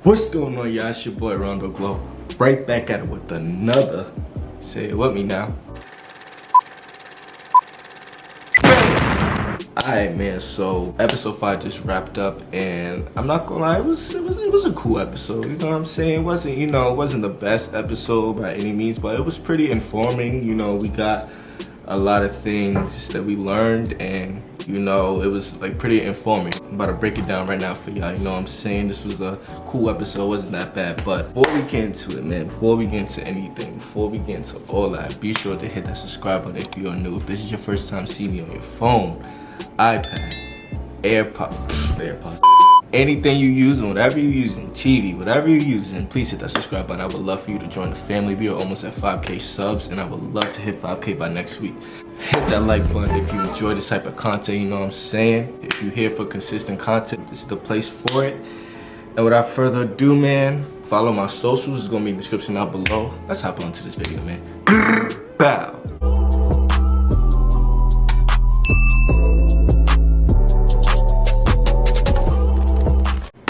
What's going on, y'all? It's your boy Rondo Glow. Right back at it with another. Say it with me now. Alright, man. So episode 5 just wrapped up, and I'm not gonna lie, it was a cool episode. You know what I'm saying? It wasn't the best episode by any means, but it was pretty informing. You know, we got a lot of things that we learned, and it was like pretty informing. I'm about to break it down right now for y'all. You know what I'm saying? This was a cool episode, wasn't that bad. But before we get into it, man, before we get into anything, before we get into all that, be sure to hit that subscribe button if you're new. If this is your first time seeing me on your phone, iPad, AirPods, anything you're using, whatever you're using, TV, whatever you're using, please hit that subscribe button. I would love for you to join the family. We are almost at 5K subs, and I would love to hit 5K by next week. Hit that like button if you enjoy this type of content, you know what I'm saying? If you're here for consistent content, this is the place for it. And without further ado, man, follow my socials. It's gonna be in the description down below. Let's hop on to this video, man. Bow.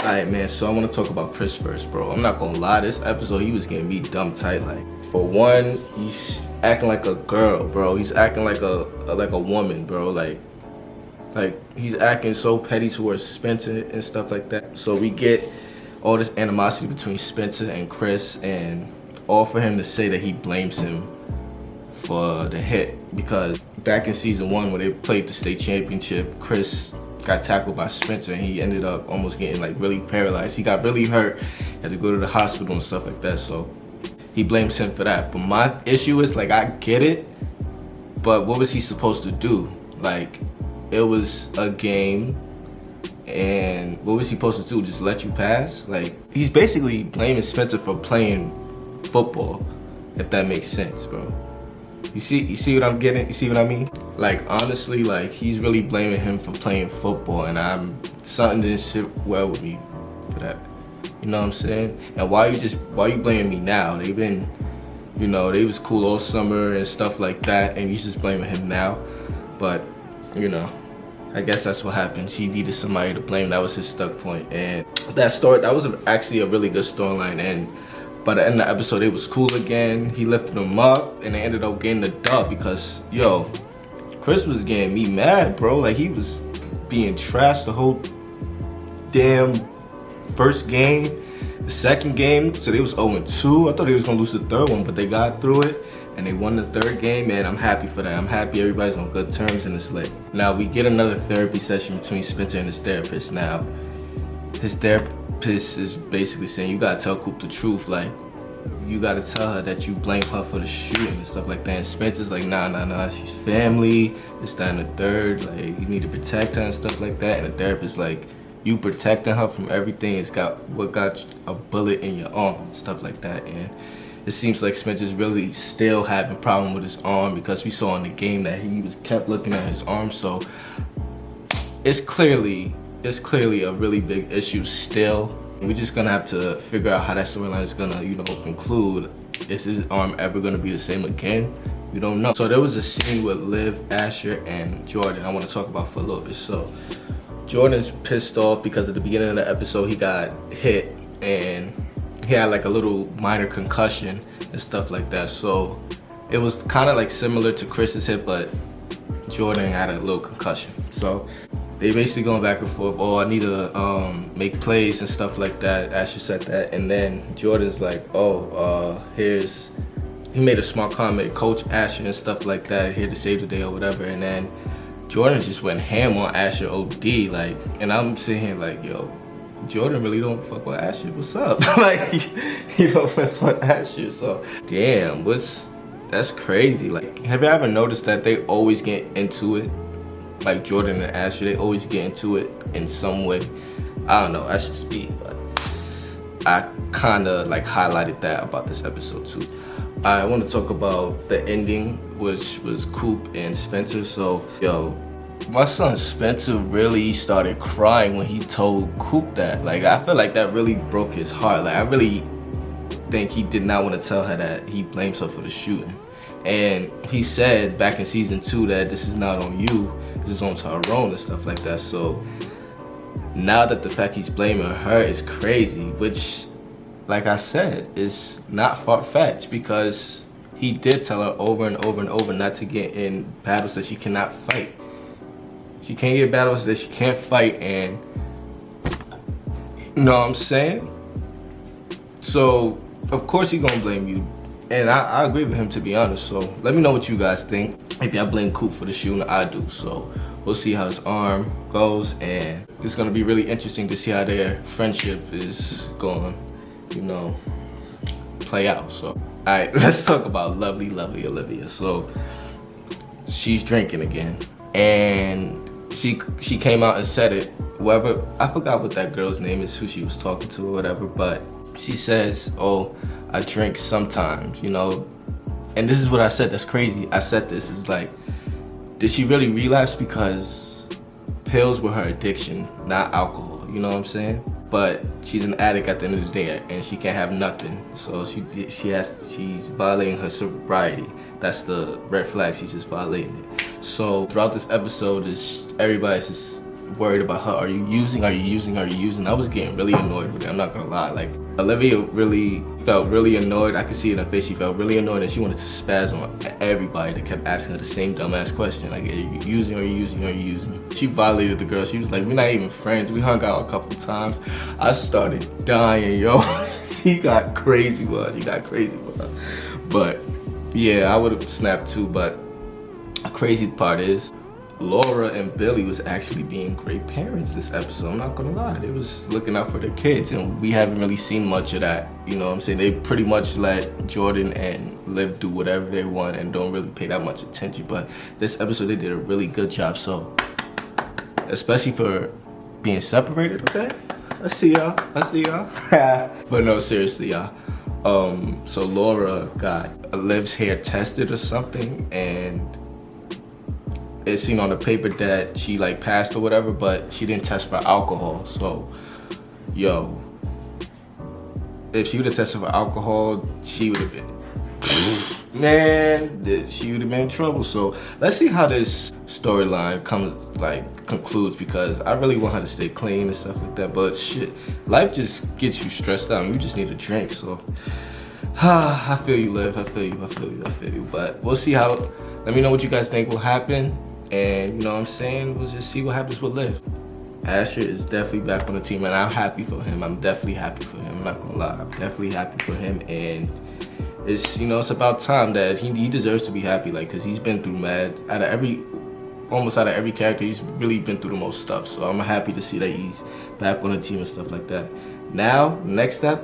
Alright, man, so I want to talk about Chris first, bro. I'm not gonna lie, this episode, he was getting me dumb tight. Like, for one, he's acting like a girl, bro. He's acting like a woman, bro. Like he's acting so petty towards Spencer and stuff like that. So we get all this animosity between Spencer and Chris, and all for him to say that he blames him for the hit. Because back in season 1, when they played the state championship, Chris got tackled by Spencer, and he ended up almost getting like really paralyzed. He got really hurt, had to go to the hospital and stuff like that. So he blames him for that. But my issue is, like, I get it, but what was he supposed to do? Like, it was a game, and what was he supposed to do? Just let you pass? Like, he's basically blaming Spencer for playing football, if that makes sense, bro. You see what I'm getting? You see what I mean? Like, honestly, like, he's really blaming him for playing football, and something didn't sit well with me for that. You know what I'm saying? And why you blaming me now? They've been, they was cool all summer and stuff like that, and he's just blaming him now. But, I guess that's what happens. He needed somebody to blame. That was his stuck point. And that was actually a really good storyline. And by the end of the episode, it was cool again. He lifted him up, and they ended up getting the dub because, Chris was getting me mad, bro. Like, he was being trashed the whole damn first game. The second game, so they was 0-2. I thought they was gonna lose the third one, but they got through it, and they won the third game, and I'm happy for that. I'm happy everybody's on good terms in this league. Now, we get another therapy session between Spencer and his therapist. Now, his therapist is basically saying, you gotta tell Coop the truth. Like, you gotta tell her that you blame her for the shooting and stuff like that. And Spencer's like, nah, she's family, this, that, and the third. Like, you need to protect her and stuff like that. And the therapist's like, you protecting her from everything is what got a bullet in your arm and stuff like that. And it seems like Spencer's really still having a problem with his arm, because we saw in the game that he kept looking at his arm. So it's clearly a really big issue still. We're just gonna have to figure out how that storyline is gonna, conclude. Is his arm ever gonna be the same again? We don't know. So there was a scene with Liv, Asher, and Jordan I want to talk about for a little bit. So Jordan's pissed off because at the beginning of the episode he got hit, and he had like a little minor concussion and stuff like that. So it was kind of like similar to Chris's hit, but Jordan had a little concussion. So they basically going back and forth. Oh, I need to make plays and stuff like that. Asher said that, and then Jordan's like, he made a smart comment, Coach Asher and stuff like that, here to save the day or whatever. And then Jordan just went ham on Asher OD, like, and I'm sitting here like, yo, Jordan really don't fuck with Asher. What's up? Like, he don't mess with Asher. So, damn, that's crazy. Like, have you ever noticed that they always get into it? Like Jordan and Asher, they always get into it in some way. I don't know, I should speak, but I kinda like highlighted that about this episode too. I want to talk about the ending, which was Coop and Spencer. So, my son Spencer really started crying when he told Coop that. Like, I feel like that really broke his heart. Like, I really think he did not want to tell her that he blames her for the shooting. And he said back in season 2 that this is not on you, this is on Tyrone and stuff like that. So now that the fact he's blaming her is crazy, which like I said, it's not far-fetched because he did tell her over and over and over not to get in battles that she cannot fight. She can't get battles that she can't fight, and you know what I'm saying? So, of course he's gonna blame you. And I agree with him, to be honest. So, let me know what you guys think. If y'all blame Coop for the shooting, I do. So, we'll see how his arm goes. And it's gonna be really interesting to see how their friendship is going, you know, play out. So, alright, let's talk about lovely Olivia. So, she's drinking again. And she came out and said it. Whoever, I forgot what that girl's name is, who she was talking to or whatever, but she says, oh, I drink sometimes, you know. And this is what I said, that's crazy. I said this, it's like, did she really relapse? Because pills were her addiction, not alcohol, you know what I'm saying? But she's an addict at the end of the day, and she can't have nothing. So she's violating her sobriety. That's the red flag, she's just violating it. So throughout this episode, everybody's just worried about her. Are you using? I was getting really annoyed with it, I'm not gonna lie. Like, Olivia really felt really annoyed. I could see it in her face. She felt really annoyed and she wanted to spaz on everybody that kept asking her the same dumbass question. Like, are you using? She violated the girl. She was like, we're not even friends. We hung out a couple times. I started dying, yo. She got crazy with her. But yeah, I would have snapped too. But the crazy part is, Laura and Billy was actually being great parents this episode. I'm not gonna lie. They was looking out for their kids, and we haven't really seen much of that. You know what I'm saying? They pretty much let Jordan and Liv do whatever they want and don't really pay that much attention. But this episode, they did a really good job. So, especially for being separated, okay? I see y'all. But no, seriously, y'all. So Laura got Liv's hair tested or something, and it seemed on the paper that she like passed or whatever, but she didn't test for alcohol. So, yo, if she would have tested for alcohol, she would have been, man, she would have been in trouble. So let's see how this storyline concludes, because I really want her to stay clean and stuff like that. But shit, life just gets you stressed out and you just need a drink. So I feel you, Liv. I feel you. But we'll see how. Let me know what you guys think will happen. And you know what I'm saying? We'll just see what happens with Liv. Asher is definitely back on the team, and I'm happy for him. I'm definitely happy for him. I'm not gonna lie. I'm definitely happy for him, and it's, you know, it's about time that he deserves to be happy. Like, cause he's been through mad. Almost out of every character, he's really been through the most stuff. So I'm happy to see that he's back on the team and stuff like that. Now, next step,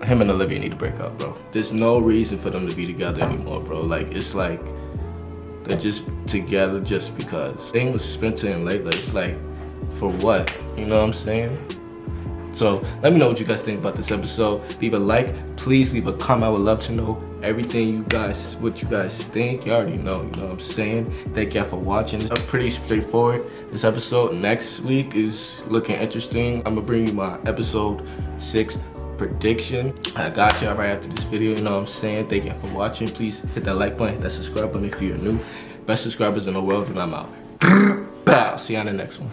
him and Olivia need to break up, bro. There's no reason for them to be together anymore, bro. Like, it's like they're just together just because. Same with Spencer and Layla. It's like, for what? You know what I'm saying? So let me know what you guys think about this episode. Leave a like, please leave a comment. I would love to know everything what you guys think. You already know, you know what I'm saying? Thank y'all for watching. It's pretty straightforward, this episode. Next week is looking interesting. I'm gonna bring you my episode 6 prediction. I got y'all right after this video, you know what I'm saying? Thank y'all for watching. Please hit that like button, hit that subscribe button if you're new. Best subscribers in the world, and I'm out. Bow. See you on the next one.